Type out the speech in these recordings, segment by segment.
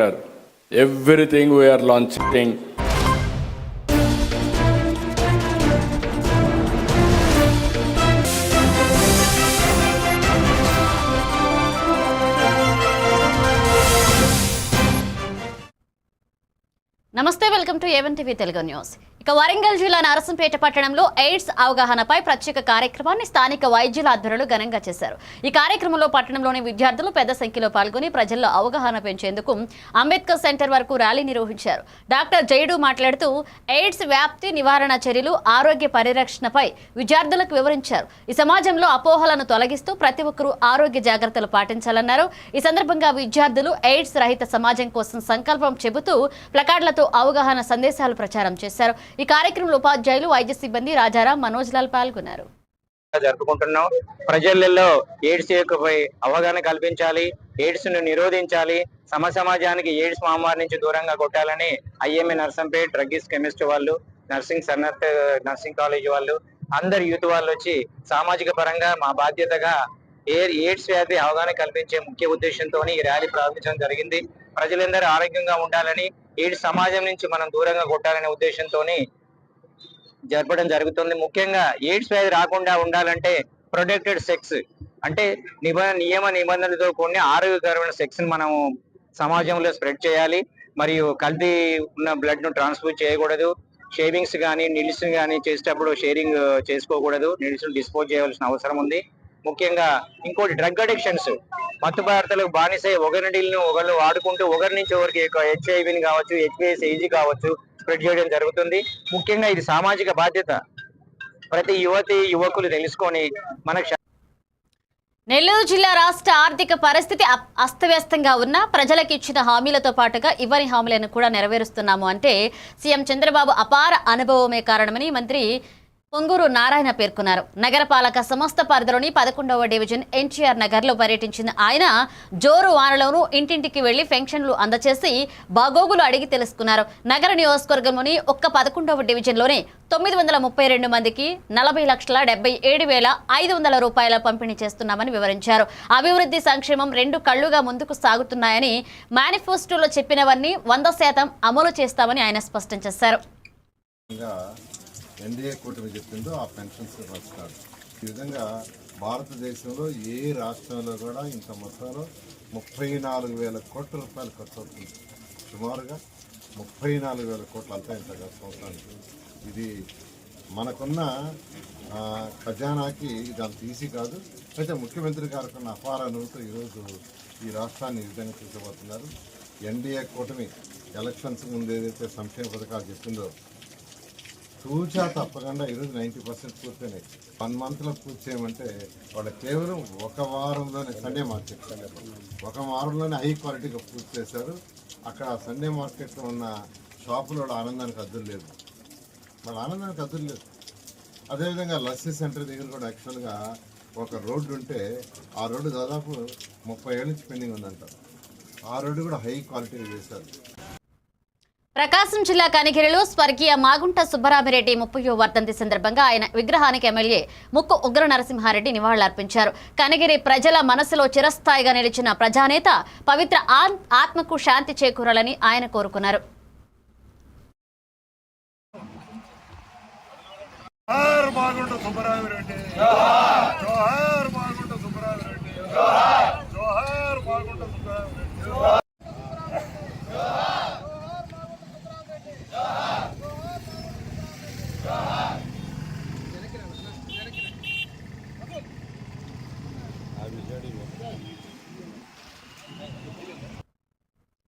Everything we are launching. నమస్తే, welcome to A1 TV Telugu news. ఇక వరంగల్ జిల్లా నరసంపేట పట్టణంలో ఎయిడ్స్ అవగాహనపై ప్రత్యేక కార్యక్రమాన్ని స్థానిక వైద్యుల ఆధ్వర్యంలో ఘనంగా చేశారు. ఈ కార్యక్రమంలో పట్టణంలోని విద్యార్థులు పెద్ద సంఖ్యలో పాల్గొని ప్రజల్లో అవగాహన పెంచేందుకు అంబేద్కర్ సెంటర్ వరకు ర్యాలీ నిర్వహించారు. డాక్టర్ జైడు మాట్లాడుతూ ఎయిడ్స్ వ్యాప్తి నివారణ చర్యలు, ఆరోగ్య పరిరక్షణపై విద్యార్థులకు వివరించారు. ఈ సమాజంలో అపోహలను తొలగిస్తూ ప్రతి ఒక్కరూ ఆరోగ్య జాగ్రత్తలు పాటించాలన్నారు. ఈ సందర్భంగా విద్యార్థులు ఎయిడ్స్ రహిత సమాజం కోసం సంకల్పం చెబుతూ ప్లకార్డులతో అవగాహన సందేశాలు ప్రచారం చేశారు. ఈ కార్యక్రమంలో ఉపాధ్యాయులు, వైద్య సిబ్బంది, రాజారాం, మనోజ్ లాల్ పాల్గొన్నారు. జరుపుకుంటున్నాం. ప్రజలలో ఎయిడ్స్ పై అవగాహన కల్పించాలి, ఎయిడ్స్ ను నిరోధించాలి, సమాజానికి ఎయిడ్స్ మహమ్మారి నుంచి దూరంగా కొట్టాలని ఐఎంఏ నర్సంపేట్, డ్రగ్గిస్ట్ కెమిస్ట్ వాళ్ళు, నర్సింగ్ కాలేజ్ వాళ్ళు, అందరు యూత్ వాళ్ళు వచ్చి సామాజిక పరంగా మా బాధ్యతగా ఎయిడ్స్ వ్యాధి అవగాహన కల్పించే ముఖ్య ఉద్దేశంతో ఈ ర్యాలీ ప్రారంభించడం జరిగింది. ప్రజలందరూ ఆరోగ్యంగా ఉండాలని, ఎయిడ్స్ సమాజం నుంచి మనం దూరంగా కొట్టాలనే ఉద్దేశంతో జరపడం జరుగుతుంది. ముఖ్యంగా ఎయిడ్స్ వ్యాధి రాకుండా ఉండాలంటే ప్రొటెక్టెడ్ సెక్స్ అంటే నియమ నిబంధనలతో కూడిన ఆరోగ్యకరమైన సెక్స్ ని మనం సమాజంలో స్ప్రెడ్ చేయాలి. మరియు కల్తీ ఉన్న బ్లడ్ ను ట్రాన్స్ఫ్యూజ్ చేయకూడదు. షేవింగ్స్ కానీ నీడిల్స్ కానీ చేసేటప్పుడు షేరింగ్ చేసుకోకూడదు. నీడిల్స్ డిస్పోజ్ చేయవలసిన అవసరం ఉంది. ముఖ్యంగా ఇంకోటి డ్రగ్ అడిక్షన్స్, మత్తు పదార్థాలకు బానిసై ఒకరిని ఒకళ్ళు వాడుకుంటూ ఒకరి నుంచి ఒకరికి హెచ్ఐవిని కావచ్చు, హెచ్పిఎస్ ఏజీ కావచ్చు స్ప్రెడ్ చేయడం జరుగుతుంది. ముఖ్యంగా ఇది సామాజిక బాధ్యత. ప్రతి యువకులు తెలుసుకొని మనకు. నెల్లూరు జిల్లా రాష్ట్ర ఆర్థిక పరిస్థితి అస్తవ్యస్తంగా ఉన్న ప్రజలకు ఇచ్చిన హామీలతో పాటుగా ఇవ్వని హామీలను కూడా నెరవేరుస్తున్నాము అంటే సీఎం చంద్రబాబు అపార అనుభవమే కారణమని మంత్రి పొంగూరు నారాయణ పేర్కొన్నారు. నగరపాలక సంస్థ పరిధిలోని 11వ డివిజన్ ఎన్టీఆర్ నగర్లో పర్యటించిన ఆయన జోరు వానలోనూ ఇంటింటికి వెళ్లి పెన్షన్లు అందచేసి బాగోగులు అడిగి తెలుసుకున్నారు. నగర నియోజకవర్గంలోని ఒక్క 11వ డివిజన్లోనే 932 మందికి 40,77,500 రూపాయల పంపిణీ చేస్తున్నామని వివరించారు. అభివృద్ధి, సంక్షేమం రెండు కళ్లుగా ముందుకు సాగుతున్నాయని, మేనిఫెస్టోలో చెప్పినవన్నీ 100% అమలు చేస్తామని ఆయన స్పష్టం చేశారు. ఎన్డీఏ కూటమి చెప్పిందో ఆ పెన్షన్స్ వస్తారు. ఈ విధంగా భారతదేశంలో ఏ రాష్ట్రంలో కూడా ఇంత మొత్తంలో 34,000 కోట్ల రూపాయలు ఖర్చు అవుతుంది. సుమారుగా 34,000 కోట్లు అంతా ఇంత సంవత్సరానికి. ఇది మనకున్న ఖజానాకి ఇది అంత ఈజీ కాదు. అయితే ముఖ్యమంత్రి గారికి ఉన్న అపార అనుభూతితో ఈరోజు ఈ రాష్ట్రాన్ని ఈ విధంగా తీసుకుపోతున్నారు. ఎన్డీఏ కూటమి ఎలక్షన్స్ ముందు ఏదైతే సంక్షేమ పథకాలు చెప్పిందో తూచా తప్పకుండా ఈరోజు 90% పూర్తయినాయి. 1 మంత్లో పూర్తి చేయమంటే వాళ్ళు కేవలం ఒక వారంలోనే సండే మార్కెట్, ఒక వారంలోనే హై క్వాలిటీగా పూర్తి చేశారు. అక్కడ సండే మార్కెట్లో ఉన్న షాపులో వాళ్ళ ఆనందానికి అద్దులు లేదు, అదేవిధంగా లస్సీ సెంటర్ దగ్గర కూడా యాక్చువల్గా ఒక రోడ్డు ఉంటే ఆ రోడ్డు దాదాపు 30 ఏళ్ళ నుంచి పెండింగ్ ఉందంట. ఆ రోడ్డు కూడా హై క్వాలిటీగా చేశారు. ప్రకాశం జిల్లా కనిగిరిలో స్వర్గీయ మాగుంట సుబ్బరామిరెడ్డి 30వ వర్ధంతి సందర్భంగా ఆయన విగ్రహానికి ఎమ్మెల్యే ముక్కు ఉగ్ర నరసింహారెడ్డి నివాళులర్పించారు. కనిగిరి ప్రజల మనసులో చిరస్థాయిగా నిలిచిన ప్రజానేత పవిత్ర ఆత్మకు శాంతి చేకూరాలని ఆయన కోరుకున్నారు.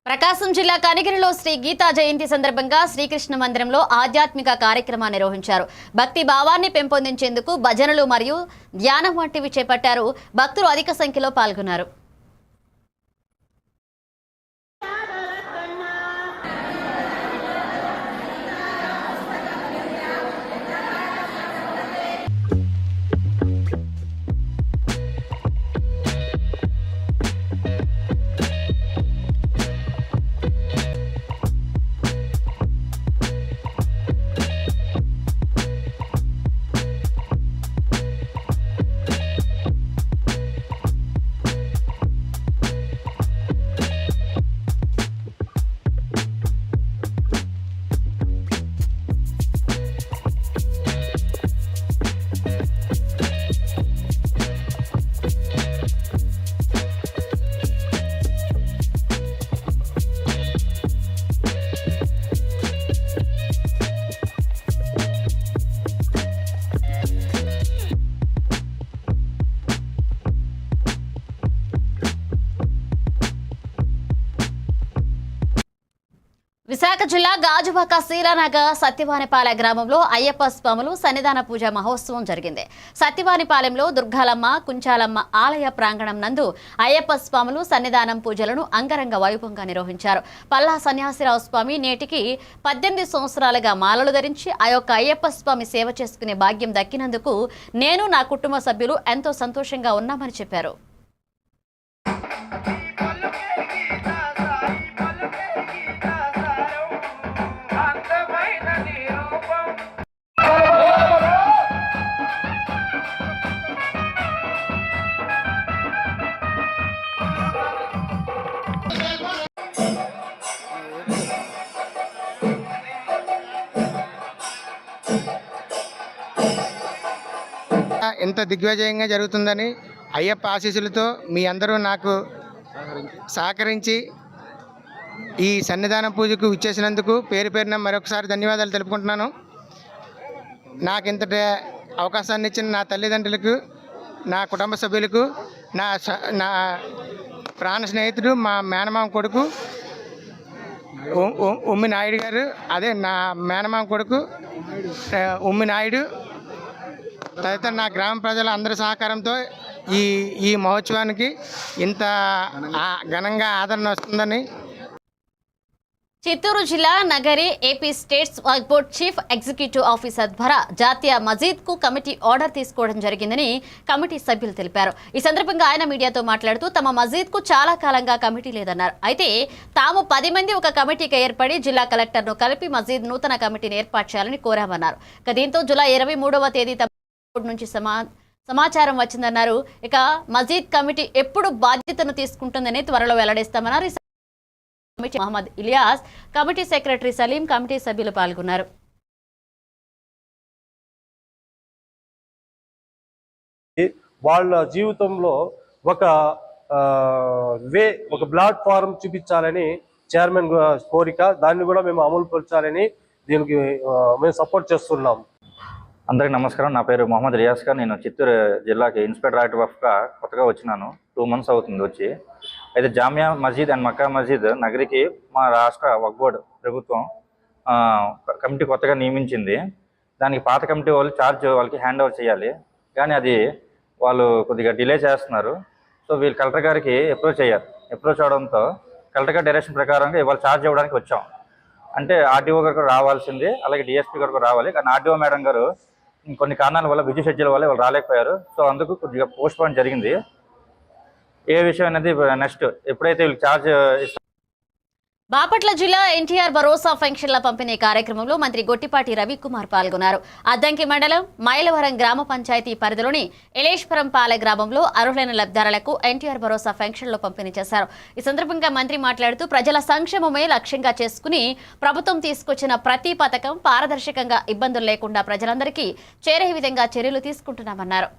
ప్రకాశం జిల్లా కనిగిరిలో శ్రీ గీతా జయంతి సందర్భంగా శ్రీకృష్ణ మందిరంలో ఆధ్యాత్మిక కార్యక్రమాన్ని నిర్వహించారు. భక్తి భావాన్ని పెంపొందించేందుకు భజనలు మరియు ధ్యానం వంటివి చేపట్టారు. భక్తులు అధిక సంఖ్యలో పాల్గొన్నారు. విశాఖ జిల్లా గాజువాక శీలానగర్ సత్యవానిపాలెం గ్రామంలో అయ్యప్ప స్వాములు సన్నిధాన పూజ మహోత్సవం జరిగింది. సత్యవానిపాలెంలో దుర్గాలమ్మ, కుంచాలమ్మ ఆలయ ప్రాంగణం నందు అయ్యప్ప స్వాములు సన్నిధానం పూజలను అంగరంగ వైభవంగా నిర్వహించారు. పల్లా సన్యాసిరావు స్వామి నేటికి 18 సంవత్సరాలుగా మాలలు ధరించి ఆ యొక్క అయ్యప్ప స్వామి సేవ చేసుకునే భాగ్యం దక్కినందుకు నేను నా కుటుంబ సభ్యులు ఎంతో సంతోషంగా ఉన్నామని చెప్పారు. ఎంత దిగ్విజయంగా జరుగుతుందని అయ్యప్ప ఆశీస్సులతో మీ అందరూ నాకు సహకరించి ఈ సన్నిధానం పూజకు ఇచ్చేసినందుకు పేరు పేరున మరొకసారి ధన్యవాదాలు తెలుపుకుంటున్నాను. నాకు ఇంతటి అవకాశాన్ని ఇచ్చిన నా తల్లిదండ్రులకు, నా కుటుంబ సభ్యులకు, నా ప్రాణ స్నేహితుడు, మా మేనమామ కొడుకు ఉమ్మి నాయుడు గారు, అదే నా మేనమామ కొడుకు ఉమ్మి నాయుడు, తదితర నా గ్రామ ప్రజల అందరి సహకారంతో ఈ మహోత్సవానికి ఇంత ఘనంగా ఆదరణ వస్తుందని. చిత్తూరు జిల్లా Nagari AP states work board chief executive officer ద్వారా జాతీయ మజీద్కు కమిటీ ఆర్డర్ తీసుకోవడం జరిగిందని కమిటీ సభ్యులు తెలిపారు. ఈ సందర్భంగా ఆయన మీడియాతో మాట్లాడుతూ తమ మజీద్కు చాలా కాలంగా కమిటీ లేదన్నారు. అయితే తాము 10 మంది ఒక కమిటీకి ఏర్పడి జిల్లా కలెక్టర్ను కలిపి మజీద్ నూతన కమిటీని ఏర్పాటు చేయాలని కోరామన్నారు. దీంతో జూలై 23వ తేదీ నుంచి సమాచారం వచ్చిందన్నారు. ఇక మజీద్ కమిటీ ఎప్పుడు బాధ్యతను తీసుకుంటుందని త్వరలో వెల్లడిస్తామన్నారు. Committee Mohammed Ilyas, committee secretary Salim, committee సభ్యులు పాల్గొన్నారు. వాళ్ళ జీవితంలో ఒక ప్లాట్ఫారం చూపించాలని చైర్మన్ కోరిక, దాన్ని కూడా మేము అమలు పరచాలని దీనికి మేము సపోర్ట్ చేస్తున్నాం. అందరికీ నమస్కారం. నా పేరు మొహమ్మద్ రియాజ్ ఖాన్. నేను చిత్తూరు జిల్లాకి ఇన్స్పెక్టర్ ఆఫ్గా కొత్తగా వచ్చినాను. 2 months అవుతుంది వచ్చి. అయితే జామియా మస్జిద్ అండ్ మక్కా మస్జిద్ నగరికి మా రాష్ట్ర వక్ఫ్ బోర్డ్ ప్రభుత్వం కమిటీ కొత్తగా నియమించింది. దానికి పాత కమిటీ వాళ్ళు వాళ్ళకి హ్యాండ్ ఓవర్ చేయాలి, కానీ అది వాళ్ళు కొద్దిగా డిలే చేస్తున్నారు. సో వీళ్ళు కలెక్టర్ గారికి అప్రోచ్ అవడంతో కలెక్టర్ గారి డైరెక్షన్ ప్రకారంగా ఇవాళ ఛార్జ్ ఇవ్వడానికి వచ్చాం. అంటే ఆర్డీఓ గారు రావాల్సింది, అలాగే డిఎస్పీ గారు రావాలి, కానీ ఆర్డీఓ మేడం గారు కొన్ని కారణాల వల్ల బిజీ షెడ్యూల్ వల్ల వాళ్ళు రాలేకపోయారు. సో అందుకు కొద్దిగా పోస్ట్ పోన్ జరిగింది. ఏ విషయం అనేది నెక్స్ట్ ఎప్పుడైతే వీళ్ళకి ఛార్జ్ బాపట్ల జిల్లా ఎన్టీఆర్ భరోసా పెన్షన్ల పంపిణీ కార్యక్రమంలో మంత్రి గొట్టిపాటి రవికుమార్ పాల్గొన్నారు. అద్దంకి మండలం మైలవరం గ్రామ పంచాయతీ పరిధిలోని ఎలేశ్వరం పాలె గ్రామంలో అర్హులైన లబ్ధిదారులకు ఎన్టీఆర్ భరోసా పెన్షన్లు పంపిణీ చేశారు. ఈ సందర్భంగా మంత్రి మాట్లాడుతూ ప్రజల సంక్షేమమే లక్ష్యంగా చేసుకుని ప్రభుత్వం తీసుకొచ్చిన ప్రతి పథకం పారదర్శకంగా ఇబ్బందులు లేకుండా ప్రజలందరికీ చేరే విధంగా చర్యలు తీసుకుంటున్నామన్నారు.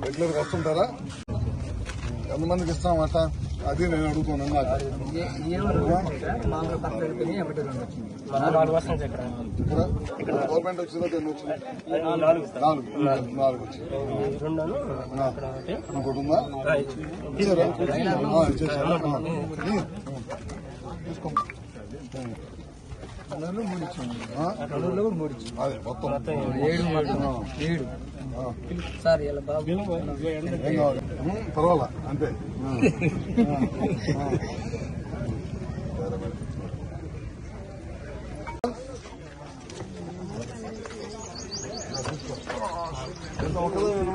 రెగ్యులర్గా వస్తుంటారా? ఎంతమందికి ఇస్తామట? అది నేను అడుగుతున్నాను. గవర్నమెంట్ వచ్చిందా? 4 వచ్చింది. ఇంకోటి ఉందా? అదే మొత్తం 7 పర్వాలా అంతే.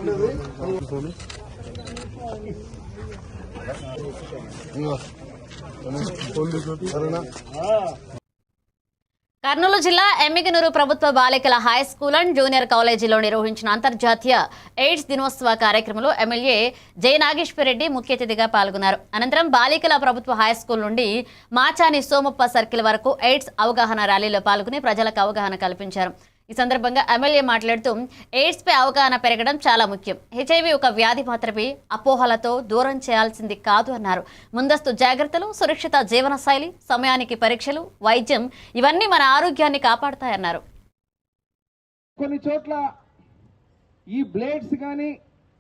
ఉండేది సరేనా? కర్నూలు జిల్లా ఎమ్మిగనూరు ప్రభుత్వ బాలికల హై స్కూల్ అండ్ జూనియర్ కాలేజీలో నిర్వహించిన అంతర్జాతీయ ఎయిడ్స్ దినోత్సవ కార్యక్రమంలో ఎమ్మెల్యే జై నాగేశ్వర్ రెడ్డి ముఖ్య అతిథిగా పాల్గొన్నారు. అనంతరం బాలికల ప్రభుత్వ హై స్కూల్ నుండి మాచాని సోమప్ప సర్కిల్ వరకు ఎయిడ్స్ అవగాహన ర్యాలీలో పాల్గొని ప్రజలకు అవగాహన కల్పించారు. ఈ సందర్భంగా ఎమ్మెల్యే మాట్లాడుతూ ఎయిడ్స్ పై అవగాహన పెరగడం చాలా ముఖ్యం. హెచ్ఐవి ఒక వ్యాధి మాత్రమే, అపోహలతో దూరం చేయాల్సింది కాదు అన్నారు. ముందస్తు జాగ్రత్తలు, సురక్షిత జీవనశైలి, సమయానికి పరీక్షలు, వైద్యం ఇవన్నీ మన ఆరోగ్యాన్ని కాపాడతాయన్నారు. కొన్ని చోట్ల ఈ బ్లేడ్స్ కానీ,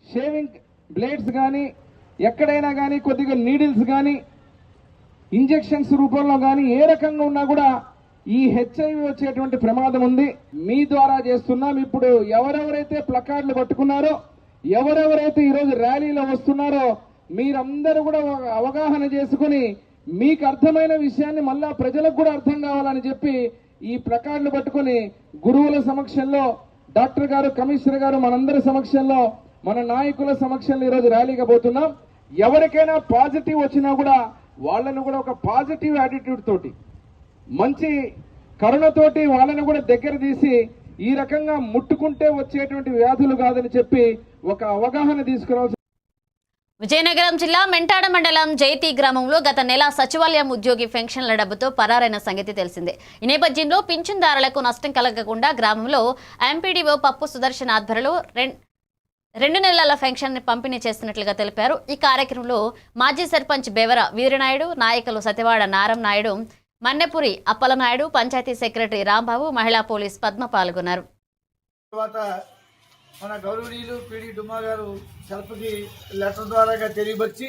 షేవింగ్ బ్లేడ్స్ కానీ, ఎక్కడైనా కానీ కొద్దిగా నీడిల్స్ కానీ, ఇంజెక్షన్స్ రూపంలో కానీ ఏ రకంగా ఉన్నా కూడా ఈ హెచ్ఐవి వచ్చేటువంటి ప్రమాదం ఉంది. మీ ద్వారా చేస్తున్నాం. ఇప్పుడు ఎవరెవరైతే ప్లకార్డులు పట్టుకున్నారో, ఎవరెవరైతే ఈరోజు ర్యాలీలో వస్తున్నారో, మీరందరూ కూడా అవగాహన చేసుకుని మీకు అర్థమైన విషయాన్ని మళ్ళా ప్రజలకు కూడా అర్థం కావాలని చెప్పి ఈ ప్లకార్డులు పట్టుకుని గురువుల సమక్షంలో, డాక్టర్ గారు, కమిషనర్ గారు, మనందరి సమక్షంలో, మన నాయకుల సమక్షంలో ఈరోజు ర్యాలీగా పోతున్నాం. ఎవరికైనా పాజిటివ్ వచ్చినా కూడా వాళ్ళను కూడా ఒక పాజిటివ్ యాటిట్యూడ్ తోటి, మంచి కరుణతోటి వాళ్ళని కూడా దగ్గర తీసి ఈ రకంగా ముట్టుకుంటే వచ్చేటువంటి వ్యాధులు కాదని చెప్పి ఒక అవగాహన తీసుకురావాల్సి. విజయనగరం జిల్లా మెంటాడ మండలం జైతి గ్రామంలో గత నెల సచివాలయం ఉద్యోగి పెన్షన్ల డబ్బుతో పరారైన సంగతి తెలిసిందే. ఈ నేపథ్యంలో పింఛన్దారులకు నష్టం కలగకుండా గ్రామంలో ఎంపీడీఓ పప్పు సుదర్శన్ ఆధ్వర్యంలో 2 నెలల పెన్షన్ పంపిణీ చేస్తున్నట్లుగా తెలిపారు. ఈ కార్యక్రమంలో మాజీ సర్పంచ్ బెవర వీరనాయుడు, నాయకులు సత్యవాడ నారం నాయుడు, మన్నెపురి అప్పలనాయుడు, పంచాయతీ సెక్రటరీ రాంబాబు, మహిళా పోలీస్ పద్మ పాల్గొన్నారు. తర్వాత మన గౌరవనీయులు పిడి డుమ్మా గారు సెల్ఫ్కి లెటర్ ద్వారాగా తెలియపరిచి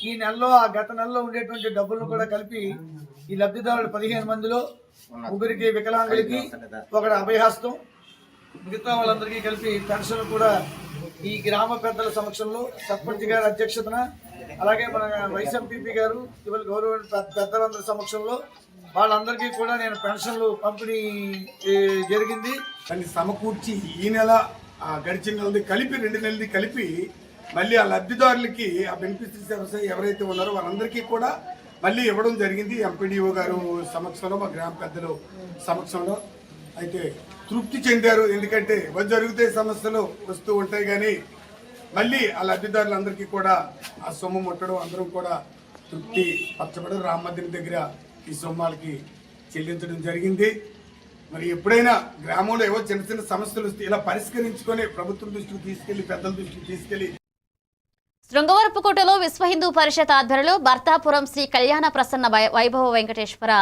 ఈ నెలలో ఆ గత నెలలో ఉండేటువంటి డబ్బులను కూడా కలిపి ఈ లబ్ధిదారులు 15 మందిలో 3 వికలాంగులకి, 1 అభయహస్తం, మిగతా వాళ్ళందరికీ కలిపి పెన్షన్ కూడా ఈ గ్రామ పెద్దల సమక్షంలో సర్పంచ్ గారి అధ్యక్షతన, అలాగే మన వైస్ ఎంపీపీ గారు, ఇవాళ గౌరవ పెద్దలందరి సమక్షంలో వాళ్ళందరికీ కూడా నేను పెన్షన్లు పంపిణీ జరిగింది. దాన్ని సమకూర్చి ఈ నెల గడిచిన నెలది కలిపి 2 నెలది కలిపి మళ్ళీ ఆ లబ్ధిదారులకి ఆ బెనిఫిషరీస్ ఎవరైతే ఉన్నారో వాళ్ళందరికీ కూడా మళ్ళీ ఇవ్వడం జరిగింది. ఎంపీడీఓ గారు సమక్షంలో, మా గ్రామ పెద్దలు సమక్షంలో అయితే తృప్తి చెందారు. ఎందుకంటే జరిగితే సమస్యలు వస్తూ ఉంటాయి, కానీ మళ్ళీ ఆ లబ్ధిదారులందరికీ కూడా ఆ సొమ్ము ముట్టడం, అందరం కూడా తృప్తి పరచబడి రామమందిరం దగ్గర ఈ సొమ్మాలకి చెల్లించడం జరిగింది. మరి ఎప్పుడైనా గ్రామంలో ఏవో చిన్న చిన్న సమస్యలు వస్తే ఇలా పరిష్కరించుకొని ప్రభుత్వం దృష్టికి తీసుకెళ్లి, పెద్దల దృష్టికి తీసుకెళ్లి. శృంగవరపుకోటలో విశ్వ హిందూ పరిషత్ ఆధ్వర్యంలో భర్తాపురం శ్రీ కళ్యాణ ప్రసన్న వైభవ వెంకటేశ్వర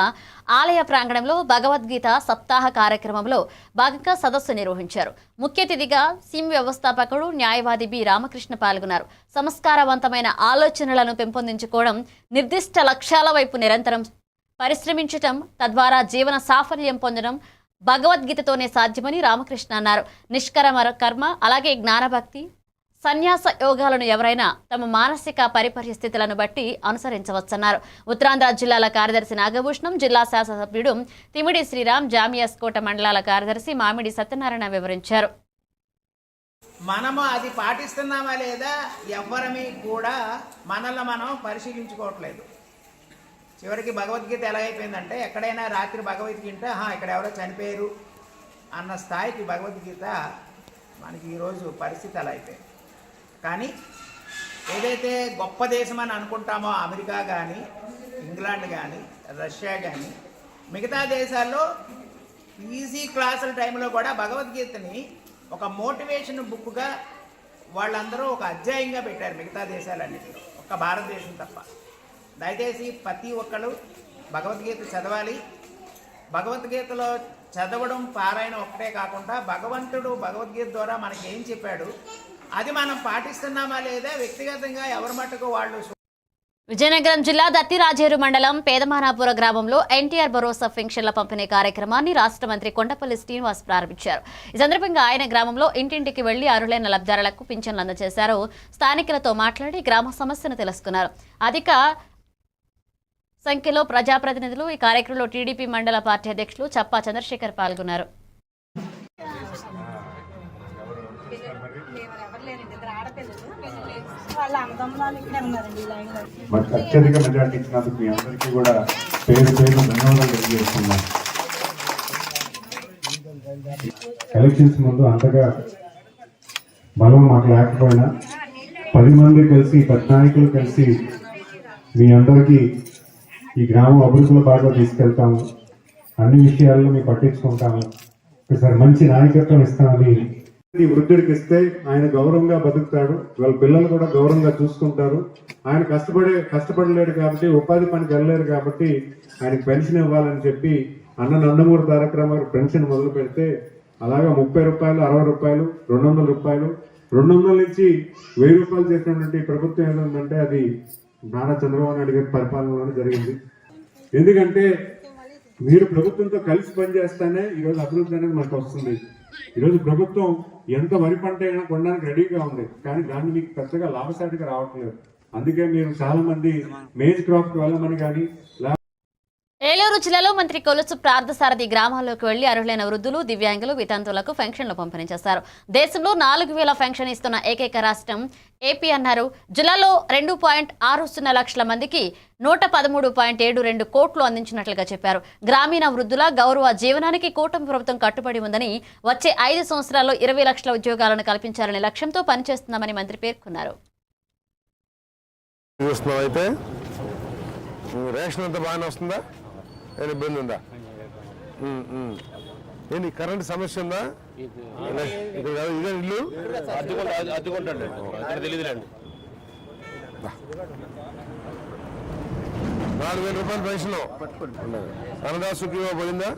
ఆలయ ప్రాంగణంలో భగవద్గీత సప్తాహ కార్యక్రమంలో భాగంగా సదస్సు నిర్వహించారు. ముఖ్య అతిథిగా సిమ్ వ్యవస్థాపకుడు న్యాయవాది బి రామకృష్ణ పాల్గొన్నారు. సంస్కారవంతమైన ఆలోచనలను పెంపొందించుకోవడం, నిర్దిష్ట లక్ష్యాల వైపు నిరంతరం పరిశ్రమించటం, తద్వారా జీవన సాఫల్యం పొందడం భగవద్గీతతోనే సాధ్యమని రామకృష్ణ అన్నారు. నిష్కర్మ కర్మ, అలాగే జ్ఞానభక్తి, సన్యాస యోగాలను ఎవరైనా తమ మానసిక పరిస్థితులను బట్టి అనుసరించవచ్చన్నారు. ఉత్తరాంధ్ర జిల్లాల కార్యదర్శి నాగభూషణం, జిల్లా శాసనసభ్యుడు తిమిడి శ్రీరామ్, జామియాస్కోట మండలాల కార్యదర్శి మామిడి సత్యనారాయణ వివరించారు. మనము అది పాటిస్తున్నామా లేదా ఎవ్వరమీ కూడా మనల్ని మనం పరిశీలించుకోవట్లేదు. చివరికి భగవద్గీత ఎలాగైపోయిందంటే, ఎక్కడైనా రాత్రి భగవద్గీత ఇక్కడ ఎవరో చనిపోయారు అన్న స్థాయికి భగవద్గీత మనకి ఈరోజు పరిస్థితి అలా అయిపోయింది. కానీ ఏదైతే గొప్ప దేశం అని అనుకుంటామో అమెరికా కానీ, ఇంగ్లాండ్ కానీ, రష్యా కానీ, మిగతా దేశాల్లో ఈజీ క్లాసుల టైంలో కూడా భగవద్గీతని ఒక మోటివేషన్ బుక్గా వాళ్ళందరూ ఒక అధ్యాయంగా పెట్టారు. మిగతా దేశాలన్నింటిలో ఒక్క భారతదేశం తప్ప. దయచేసి ప్రతి ఒక్కరు భగవద్గీత చదవాలి. భగవద్గీతలో చదవడం, పారాయణం ఒక్కటే కాకుండా భగవంతుడు భగవద్గీత ద్వారా మనకి ఏం చెప్పాడు అది మనం పాటిస్తున్నామా లేదా వ్యక్తిగతంగా ఎవరి మట్టుకు వాళ్ళు. విజయనగరం జిల్లా దత్తిరాజేరు మండలం పేదమానాపుర గ్రామంలో ఎన్టీఆర్ భరోసా పెన్షన్ల పంపిణీ కార్యక్రమాన్ని రాష్ట్ర మంత్రి కొండపల్లి శ్రీనివాస్ ప్రారంభించారు. ఈ సందర్భంగా ఆయన గ్రామంలో ఇంటింటికి వెళ్లి అర్హులైన లబ్ధిదారులకు పింఛన్లు అందజేశారు. స్థానికులతో మాట్లాడి గ్రామ సమస్యను తెలుసుకున్నారు. అధిక సంఖ్యలో ప్రజాప్రతినిధులు ఈ కార్యక్రమంలో టీడీపీ మండల పార్టీ అధ్యక్షులు చప్పా చంద్రశేఖర్ పాల్గొన్నారు. అత్యధిక మెజార్టీ ఇచ్చినందుకు మీ అందరికీ కూడా పేరు ధన్యవాదాలు తెలియజేస్తున్నాను. ఎలక్షన్స్ ముందు అంతగా బలం మాకు లేకపోయినా 10 మంది కలిసి, 10 నాయకులు కలిసి మీ అందరికీ ఈ గ్రామం అభివృద్ధిలో బాగా తీసుకెళ్తాము, అన్ని విషయాల్లో మేము పట్టించుకుంటాము, ఒకసారి మంచి నాయకత్వం ఇస్తామని ఈ వృద్ధుడికి ఇస్తే ఆయన గౌరవంగా బతుకుతాడు, వాళ్ళ పిల్లలు కూడా గౌరవంగా చూసుకుంటారు. ఆయన కష్టపడలేడు కాబట్టి, ఉపాధి పనికి వెళ్ళలేరు కాబట్టి ఆయనకు పెన్షన్ ఇవ్వాలని చెప్పి అన్న నందమూరి తారక రామారావు పెన్షన్ మొదలు పెడితే అలాగా 30 రూపాయలు, 60 రూపాయలు, 200 రూపాయలు, 200 నుంచి 1000 రూపాయలు చేసినటువంటి ప్రభుత్వం ఏదంటే అది నారా చంద్రబాబు నాయుడు గారి పరిపాలనలోనే జరిగింది. ఎందుకంటే మీరు ప్రభుత్వంతో కలిసి పనిచేస్తేనే ఈరోజు అభివృద్ధి అనేది మనకు వస్తుంది. ఈరోజు ప్రభుత్వం ఎంత వరి పంట అయినా కొనడానికి రెడీగా ఉంది, కానీ దాన్ని మీకు పెద్దగా లాభసాటిగా రావట్లేదు. అందుకే మీరు చాలా మంది మేజ్ క్రాప్ కి వెళ్ళమని కానీ ఏలూరు జిల్లాలో మంత్రి కొలుసు పార్థసారథి గ్రామాల్లోకి వెళ్లి అర్హులైన వృద్ధులు, దివ్యాంగులు, వితంతువులకు పెన్షన్లు పంపిణీ చేశారు. దేశంలో 4000 పెన్షన్ ఇస్తున్న ఏకైక రాష్ట్రం ఏపీ అన్నారు. జిల్లాలో 2.60 లక్షల మందికి 113.72 కోట్లు అందించినట్లుగా చెప్పారు. గ్రామీణ వృద్ధుల గౌరవ జీవనానికి కూటమి ప్రభుత్వం కట్టుబడి ఉందని, వచ్చే 5 సంవత్సరాల్లో 20 లక్షల ఉద్యోగాలను కల్పించాలనే లక్ష్యంతో పనిచేస్తున్నామని మంత్రి పేర్కొన్నారు. రేషన్ అంతా బాగానే వస్తుందా? ఏమైనా ఇబ్బంది ఉందా? ఏంటి కరెంట్ సమస్య ఉందా? ఇక్కడ ఇదే ఇల్లు అద్దుకుంటాండి, తెలియదులేండి. 4000 రూపాయలు పెన్షన్ అన్నదా సుఖీమా పడిందా?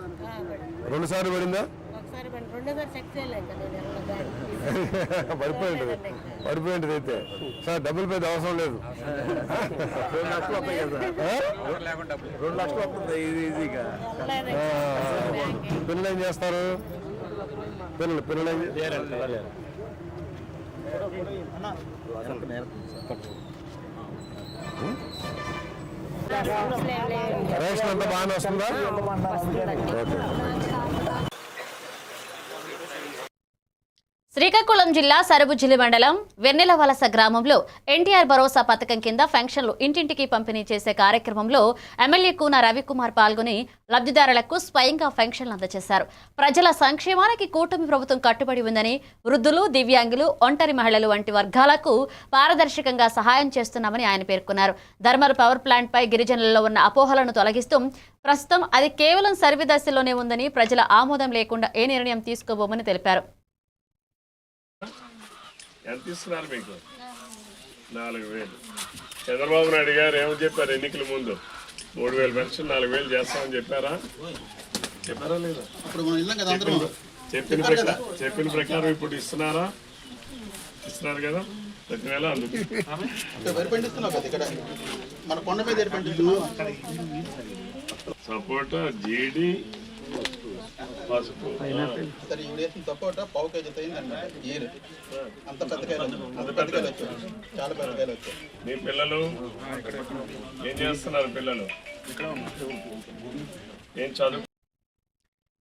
2 సార్లు పడిందా? పడిపోయింది అయితే సార్, డబ్బులు పెద్ద అవసరం లేదు. 2 లక్షలు వస్తాయి కదా, 2 లక్షలు వస్తుంది ఈజీగా. పిల్లలు ఏం చేస్తారు? పిల్లలు ఏం రేషన్ అంతా బాగానే వస్తుందా? శ్రీకాకుళం జిల్లా సరుబుజ్జిలి మండలం వెన్నెలవలస గ్రామంలో ఎన్టీఆర్ భరోసా పథకం కింద పెన్షన్లు ఇంటింటికి పంపిణీ చేసే కార్యక్రమంలో ఎమ్మెల్యే కూన రవికుమార్ పాల్గొని లబ్ధిదారులకు స్వయంగా పెన్షన్లు అందజేశారు. ప్రజల సంక్షేమానికి కూటమి ప్రభుత్వం కట్టుబడి ఉందని, వృద్ధులు, దివ్యాంగులు, ఒంటరి మహిళలు వంటి వర్గాలకు పారదర్శకంగా సహాయం చేస్తున్నామని ఆయన పేర్కొన్నారు. థర్మల్ పవర్ ప్లాంట్ పై గిరిజనులలో ఉన్న అపోహలను తొలగిస్తూ ప్రస్తుతం అది కేవలం సర్వే దశలోనే ఉందని, ప్రజల ఆమోదం లేకుండా ఏ నిర్ణయం తీసుకోబోమని తెలిపారు. ఎంత ఇస్తున్నారు మీకు? 4000. చంద్రబాబు నాయుడు గారు ఏమని చెప్పారు ఎన్నికల ముందు? 3000 పెన్షన్ 4000 చేస్తామని చెప్పారా లేదా? చెప్పిన ప్రకారం ఇప్పుడు ఇస్తున్నారు కదా ప్రతి నెల. సపోటా, జీడి, పసుపు, సపోటా పావు కేజీ అంత పెద్దకాయలు చాలా పెద్దకాయలు వచ్చాయి. మీ పిల్లలు ఏం చేస్తున్నారు? పిల్లలు ఏం చదువు?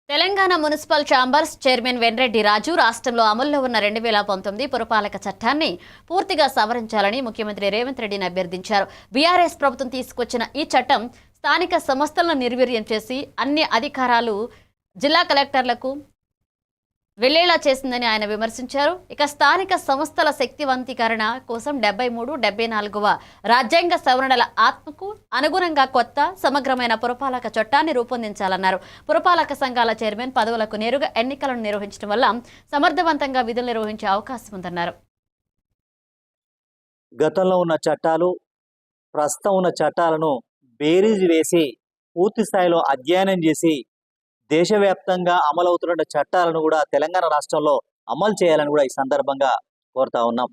Telangana municipal chambers chairman Venreddy Raju రాష్ట్రంలో అమల్లో ఉన్న 2019 పురపాలక చట్టాన్ని పూర్తిగా సవరించాలని ముఖ్యమంత్రి రేవంత్ రెడ్డిని అభ్యర్థించారు. బీఆర్ఎస్ ప్రభుత్వం తీసుకొచ్చిన ఈ చట్టం స్థానిక సంస్థలను నిర్వీర్యం చేసి అన్ని అధికారాలు జిల్లా కలెక్టర్లకు వెళ్లేలా చేసిందని ఆయన విమర్శించారు. ఇక స్థానిక సంస్థల శక్తివంతీకరణ కోసం 73, 74వ రాజ్యాంగ సవరణల ఆత్మకు అనుగుణంగా కొత్త సమగ్రమైన పురపాలక చట్టాన్ని రూపొందించాలన్నారు. పురపాలక సంఘాల చైర్మన్ పదవులకు నేరుగా ఎన్నికలను నిర్వహించడం వల్ల సమర్థవంతంగా విధులు నిర్వహించే అవకాశం ఉందన్నారు. గతంలో ఉన్న చట్టాలు, ప్రస్తుతం ఉన్న చట్టాలను బేరీజు వేసి పూర్తి స్థాయిలో అధ్యయనం చేసి దేశవ్యాప్తంగా అమలవుతున్న చట్టాలను కూడా తెలంగాణ రాష్ట్రంలో అమలు చేయాలని కూడా ఈ సందర్భంగా కోరుతా ఉన్నాం.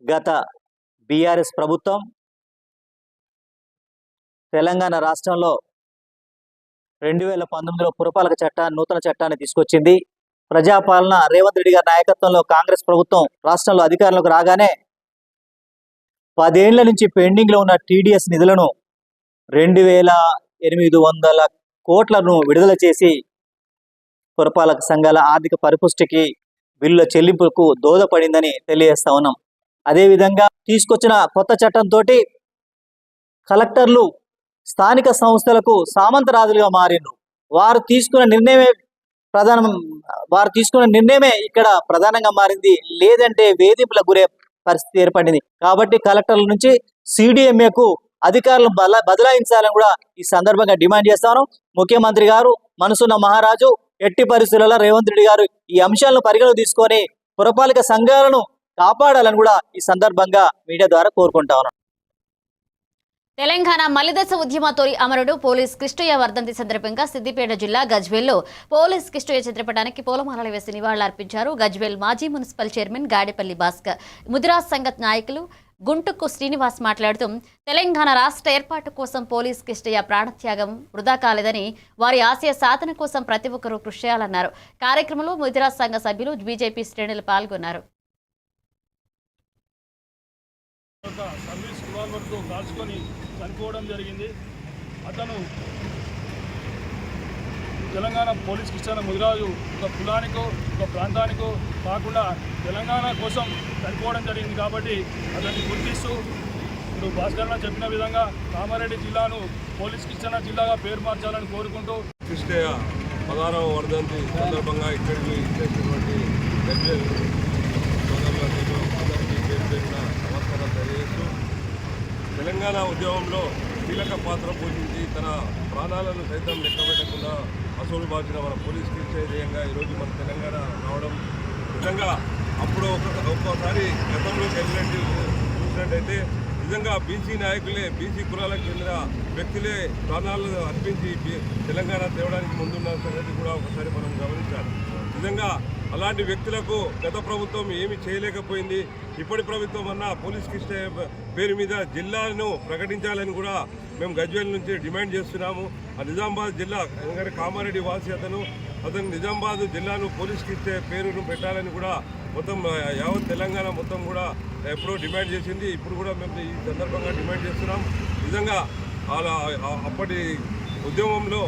గత బీఆర్ఎస్ ప్రభుత్వం తెలంగాణ రాష్ట్రంలో 2019లో పురపాలక చట్టాన్ని, నూతన చట్టాన్ని తీసుకొచ్చింది. ప్రజాపాలన రేవంత్ రెడ్డి గారి నాయకత్వంలో కాంగ్రెస్ ప్రభుత్వం రాష్ట్రంలో అధికారంలోకి రాగానే 10 ఏళ్ల నుంచి పెండింగ్లో ఉన్న టీడీఎస్ నిధులను 2800 కోట్లను విడుదల చేసి పురపాలక సంఘాల ఆర్థిక పరిపుష్టికి, బిల్లుల చెల్లింపులకు దోహదపడిందని తెలియజేస్తా ఉన్నాం. అదేవిధంగా తీసుకొచ్చిన కొత్త చట్టంతో కలెక్టర్లు స్థానిక సంస్థలకు సామంతరాజులుగా మారిండ్రు. వారు తీసుకున్న నిర్ణయమే ఇక్కడ ప్రధానంగా మారింది. లేదంటే వేధింపులకు గురే పరిస్థితి ఏర్పడింది. కాబట్టి కలెక్టర్ల నుంచి CDMAకు అధికారులను బదలాయించాలని కూడా ఈ సందర్భంగా డిమాండ్ చేస్తాను. ముఖ్యమంత్రి గారు మనసున్న మహారాజు, ఎట్టి పరిస్థితులలో రేవంత్ రెడ్డి గారు ఈ అంశాలను పరిగణలో తీసుకొని పురపాలిక సంఘాలను కాపాడాలని కూడా ఈ సందర్భంగా మీడియా ద్వారా కోరుకుంటా ఉన్నాను. తెలంగాణ మలిదశ ఉద్యమ తొలి అమరుడు పోలీస్ కృష్ణయ్య వర్ధంతి సందర్భంగా సిద్దిపేట జిల్లా గజ్వేల్లో పోలీస్ కృష్ణయ్య చిత్రపటానికి పూలమాలలు వేసి నివాళులర్పించారు. గజ్వేల్ మాజీ మున్సిపల్ చైర్మన్ గాడిపల్లి భాస్కర్, ముదిరాజ్ సంఘత్ నాయకులు గుంటుకు శ్రీనివాస్ మాట్లాడుతూ తెలంగాణ రాష్ట్ర ఏర్పాటు కోసం పోలీస్ కృష్ణయ్య ప్రాణత్యాగం వృధా కాలేదని, వారి ఆశయ సాధన కోసం ప్రతి ఒక్కరూ కృషి చేయాలన్నారు. కార్యక్రమంలో ముదిరాజ్ సంఘ సభ్యులు, బీజేపీ శ్రేణులు పాల్గొన్నారు. సర్వీస్ రివాల్వర్తో కాల్చుకొని చనిపోవడం జరిగింది. అతను తెలంగాణ పోలీస్ కిష్టన ముదిరాజు ఒక కులానికో ఒక ప్రాంతానికో కాకుండా తెలంగాణ కోసం చనిపోవడం జరిగింది. కాబట్టి అతన్ని గుర్తిస్తూ ఇప్పుడు భాస్కర్ చెప్పిన విధంగా కామారెడ్డి జిల్లాను పోలీస్ కిష్టన జిల్లాగా పేరు మార్చాలని కోరుకుంటూ కృష్ణయ్య 16వ వర్ధంతి సందర్భంగా ఇక్కడికి ఇచ్చేసినటువంటి అందరికీ పేరు పేరున నమస్కారం తెలియజేస్తూ తెలంగాణ ఉద్యమంలో కీలక పాత్ర పోషించి తన ప్రాణాలను సైతం లెక్కబెట్టకుండా అసలు బాల్చిన మన పోలీస్ ధ్యేయంగా ఈరోజు మన తెలంగాణ రావడం నిజంగా అప్పుడు ఒక్కోసారి గతంలోకి వెళ్ళినట్టు చూసినట్టయితే నిజంగా బీసీ నాయకులే, బీసీ కులాలకు చెందిన వ్యక్తులే ప్రాణాలు అర్పించి తెలంగాణ తేవడానికి ముందున్న సంగతి కూడా ఒకసారి మనం గమనించాలి. నిజంగా అలాంటి వ్యక్తులకు గత ప్రభుత్వం ఏమీ చేయలేకపోయింది. ఇప్పటి ప్రభుత్వం అన్న పోలీస్ కృష్ణయ్య పేరు మీద జిల్లాను ప్రకటించాలని కూడా మేము గజ్వేల్ నుంచి డిమాండ్ చేస్తున్నాము. ఆ నిజామాబాద్ జిల్లా ఎందుకంటే కామారెడ్డి వాసి అతను నిజామాబాద్ జిల్లాను పోలీస్ కృష్ణయ్య పేరును పెట్టాలని కూడా మొత్తం యావత్ తెలంగాణ మొత్తం కూడా ఎప్పుడో డిమాండ్ చేసింది. ఇప్పుడు కూడా మేము ఈ సందర్భంగా డిమాండ్ చేస్తున్నాం. నిజంగా అలా అప్పటి ఉద్యమంలో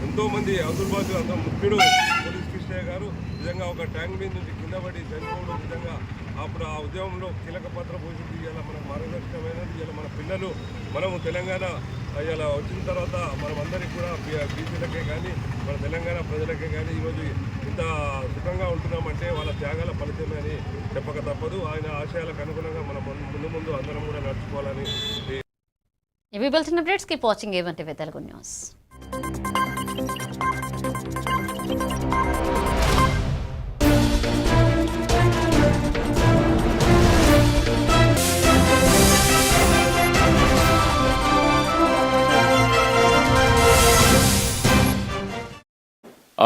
ఎంతోమంది అందుబాటు అంత ముఖ్యుడు పోలీస్ కృష్ణయ్య గారు నిజంగా ఒక ట్యాంక్ మీద నుంచి కింద పడి చనిపోవడం నిజంగా అప్పుడు ఆ ఉద్యమంలో కీలక పాత్ర పోషించి ఇలా మనకు మార్గదర్శకమైనది. ఇలా మన పిల్లలు మనము తెలంగాణ ఇలా వచ్చిన తర్వాత మనం అందరికీ కూడా బీసీలకే కానీ మన తెలంగాణ ప్రజలకే కానీ ఈరోజు ఇంత సుఖంగా ఉంటున్నామంటే వాళ్ళ త్యాగాల ఫలితమే అని చెప్పక తప్పదు. ఆయన ఆశయాలకు అనుగుణంగా మనం ముందు అందరం కూడా నడుచుకోవాలని. ఇవి bulletin updates. Keep watching A1 TV Telugu news.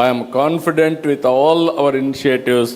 I am confident with all our initiatives